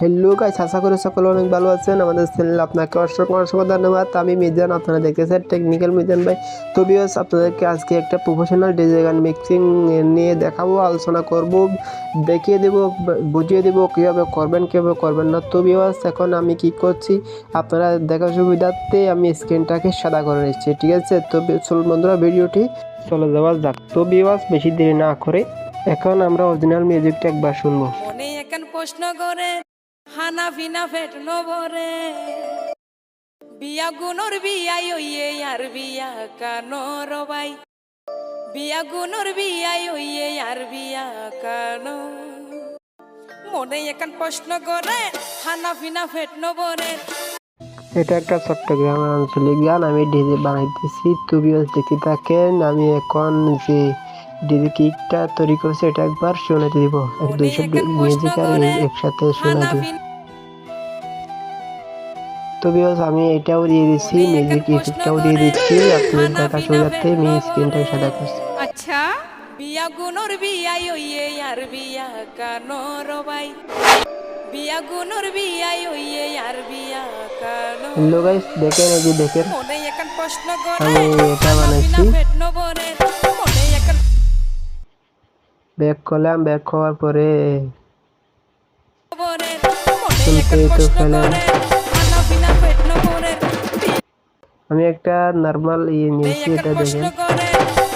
Hello guys, আশা করি সকলে অনেক ভালো আছেন। আমাদের চ্যানেলে আপনাকে অসংখ্য ধন্যবাদ। আমি মিজান, আপনারা দেখতেছেন টেকনিক্যাল মিজান ভাই। তো ভিউয়ার্স, আপনাদেরকে আজকে একটা প্রফেশনাল ডিজে গান মিক্সিং নিয়ে দেখাবো, আলোচনা করব, দেখিয়ে দেব, বুঝিয়ে দেব কীভাবে করবেন না। তো ভিউয়ার্স, এখন আমি কি করছি আপনারা দেখার সুবিধার্থে আমি স্ক্রিনটাকে সাদা করে নিচ্ছি, ঠিক আছে? তো চলুন বন্ধুরা, ভিডিওটি চলে যাওয়া যাক। তো ভিউয়ার্স, বেশি দেরি না করে এখন আমরা অরিজিনাল মিউজিকটা একবার শুনবো। মনে এখন প্রশ্ন করে হানা ফিনা ফেট নবরে বিয়া গুনোর বিয়াই ওইয়ে আর বিয়া কানোর ভাই বিয়া গুনোর বিয়াই ওইয়ে আর বিয়া কানো মনে এখন প্রশ্ন করে হানা ফিনা ফেট নবরে। এটা একটা চট্টগ্রামের আঞ্চলিক গান, আমি ডিজে বানাইতেছি। তো ভিউয়ার্স, দেখতে থাকেন। আমি এখন যে ডিজে কিকটা তৈরি করছি এটা একবার শোনাতে দিব, এক দুইশো মিউজিক আর একসাথে শোনা দিব। তো ভিউয়ার্স, আমি এটাও দিয়ে দিচ্ছি, মিউজিক ইফেক্টটাও দিয়ে দিচ্ছি। আপনাদের দেখার সুবিধার্থে আমি স্ক্রিনটাকে সাদা করছি। আচ্ছা, বিয়া গুনোর বিয়াই ওইয়ে আর বিয়া কানোর ভাই বিয়া গুনোর বিয়াই ওইয়ে আর বিয়া কানো। হ্যালো গাইস, দেখেন, এই যে দেখেন মনে এখন প্রশ্ন করে আমি এটা বানাইছি। মনে এখন ব্যাক করলাম, ব্যাক হওয়ার পরে মনে এখন প্রশ্ন করে হানা ফিনা ফেট নবরে আমি একটা নর্মাল নিয়েছি, এটা দেখেন।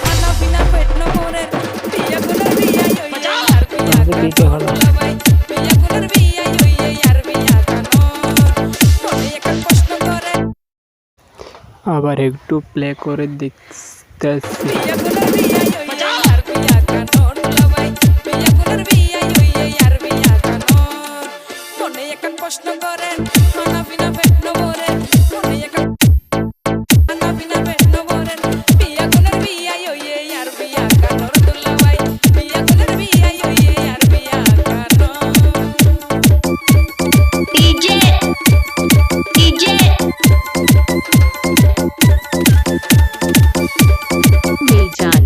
হানা ফিনা ফেট নবরে বিয়া গুনোর বিয়াই ওইয়ে আর বিয়া কানো ভাই বিয়া গুনোর বিয়াই ওইয়ে আর বিয়া কানো। মনে এখন প্রশ্ন করে আবার একটু প্লে করে দেখতেছি। বিয়া গুনোর বিয়াই ওইয়ে আর বিয়া কানো ভাই বিয়া গুনোর বিয়াই ওইয়ে আর বিয়া কানো। মনে এখন প্রশ্ন করে হানা ফিনা ফেট নবরে মনে এখন হানা ফিনা ফেট নবরে বিয়া গুনোর বিয়াই ওইয়ে আর বিয়া কানোর দুলা ভাই বিয়া গুনোর বিয়াই ওইয়ে আর বিয়া কানো। ডিজে মিজান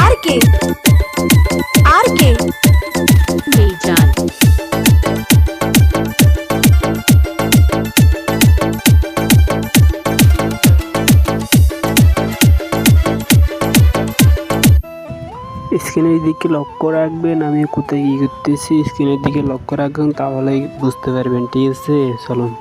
আর কে মিজান স্ক্রিনের দিকে লক্ষ্য রাখবেন, আমি কোথায় কি করতেছি স্ক্রিনের দিকে লক্ষ্য রাখবেন, তাহলে বুঝতে পারবেন, ঠিক আছে? চলুন।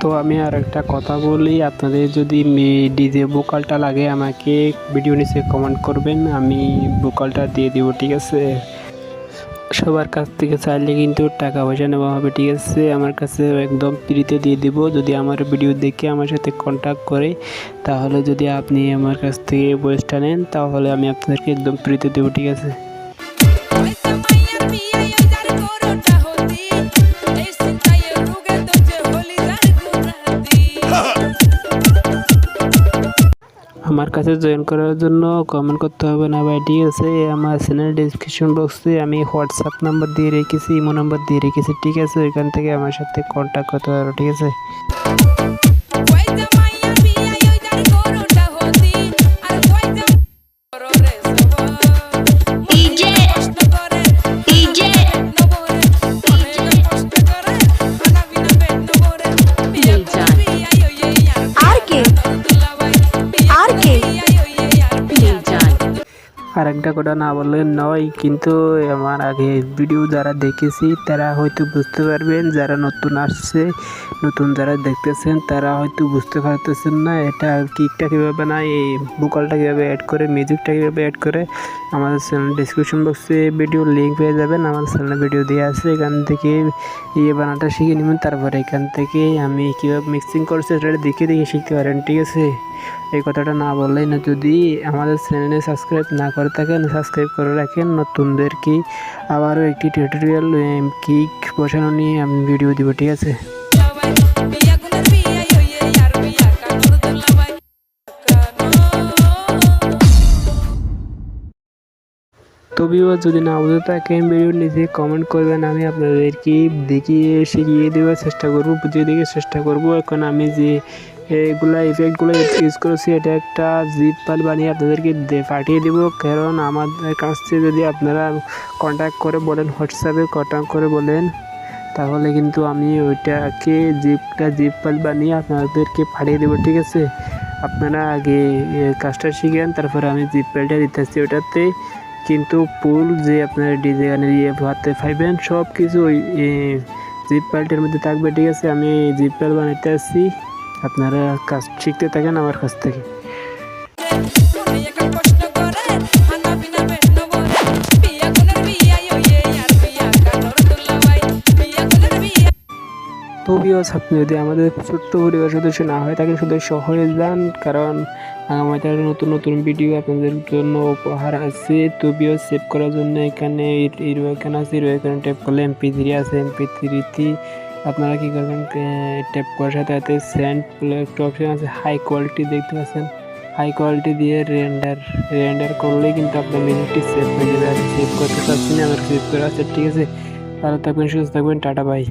তো আমি আর একটা কথা বলি, আপনাদের যদি ডিজে ভোকালটা লাগে আমাকে ভিডিও নিচে কমেন্ট করবেন, আমি ভোকালটা দিয়ে দিব, ঠিক আছে? সবার কাছ থেকে চাইলে কিন্তু টাকা পয়সা নেওয়া হবে, ঠিক আছে? আমার কাছে একদম ফ্রিতে দিয়ে দিব। যদি আমার ভিডিও দেখে আমার সাথে কন্ট্যাক্ট করে, তাহলে যদি আপনি আমার কাছ থেকে ভয়েসটা নেন, তাহলে আমি আপনাদেরকে একদম ফ্রিতে দেবো, ঠিক আছে? আমার কাছে জয়েন করার জন্য কমেন্ট করতে হবে না ভাই, ঠিক আছে? আমার চ্যানেল ডেসক্রিপশন বক্সে আমি হোয়াটসঅ্যাপ নাম্বার দিয়ে রেখেছি, ইমো নাম্বার দিয়ে রেখেছি, ঠিক আছে? ওইখান থেকে আমার সাথে কন্ট্যাক্ট করতে পারো, ঠিক আছে? আর একটা কথা না বললে নয়, কিন্তু আমার আগে ভিডিও যারা দেখেছি তারা হয়তো বুঝতে পারবেন, যারা নতুন আসছে, নতুন যারা দেখতেছেন তারা হয়তো বুঝতে পারতেছেন না এটা কিকটা কীভাবে না, এই ভোকালটা কীভাবে অ্যাড করে, মিউজিকটা কীভাবে অ্যাড করে। আমাদের চ্যানেল ডিসক্রিপশন বক্সে ভিডিও লিঙ্ক পেয়ে যাবেন, আমার চ্যানেলে ভিডিও দেওয়া আছে, এখান থেকে বানাটা শিখে নেবেন। তারপরে এখান থেকে আমি কীভাবে মিক্সিং করছি সেটা দেখে শিখতে পারেন, ঠিক আছে? এই কথাটা না বললেই না। যদি আমাদের চ্যানেলে সাবস্ক্রাইব না করে থাকেন, সাবস্ক্রাইব করে রাখেন। নতুনদেরকে আবারও একটি টিউটোরিয়াল কিক বসানো নিয়ে আমি ভিডিও দিব, ঠিক আছে? দুলাভাই বিয়া গুনার বিয়াই হইয়ে আর বিয়া কানুর দুলাভাই তো ভিউয়ার, যদি না বুঝে থাকেন ভিডিওর নিচে কমেন্ট করবেন, আমি আপনাদেরকে দেখিয়ে শিখিয়ে দেওয়ার চেষ্টা করব, বুঝিয়ে দেওয়ার চেষ্টা করব। এখন আমি যে এগুলা ইফেক্টগুলো ইউজ করেছি, এটা একটা জিপ ফাইল বানিয়ে আপনাদেরকে পাঠিয়ে দেবো। কারণ আমাদের কাছ থেকে যদি আপনারা কন্ট্যাক্ট করে বলেন, হোয়াটসঅ্যাপে কন্ট্যাক্ট করে বলেন, তাহলে কিন্তু আমি ওইটাকে জিপ ফাইল বানিয়ে আপনাদেরকে পাঠিয়ে দেবো, ঠিক আছে? আপনারা আগে কাজটা শিখেন, তারপরে আমি জিপ ফাইলটা দিতেছি। ওটাতে কিন্তু ফুল যে আপনার ডিজাইনের ভাতে পাইবেন সব কিছু ওই জিপ ফাইলটার মধ্যে থাকবে, ঠিক আছে? আমি জিপ ফাইল বানাইতে আসছি, আপনারা কাজ শিখতে থাকেন আমার কাছ থেকে। মনে এখন প্রশ্ন করে খানা পিনা পেট নভরে বিয়া গুনার বিয়াই হইয়ে আর বিয়া কানুর দুলাভাই বিয়া গুনার বিয়া তো ভিউয়ার্স, আপনি যদি আমাদের ছোট্ট পরিবার সদস্য না হয় তাকে সদস্য হয়ে যান, কারণ আমাদের নতুন নতুন ভিডিও আপনাদের জন্য উপহার আছে। তো ভিউয়ার্স, সেভ করার জন্য এখানে এখানে আছে, এখানে ট্যাপ করলে MP3 আছে, MP3 আপনারা কী করবেন, ট্যাপ করার সাথে সাথে সেন্ড একটা অপশন আছে, হাই কোয়ালিটি দেখতে পাচ্ছেন। হাই কোয়ালিটি দিয়ে রেন্ডার করলেই কিন্তু আপনার মিউজিকটি সেভ হয়ে যাবে। আমি সেভ করতে চাচ্ছি না, আমার সেভ করা আছে, ঠিক আছে? ভালো থাকবেন, সুস্থ থাকবেন, টাটা বাই।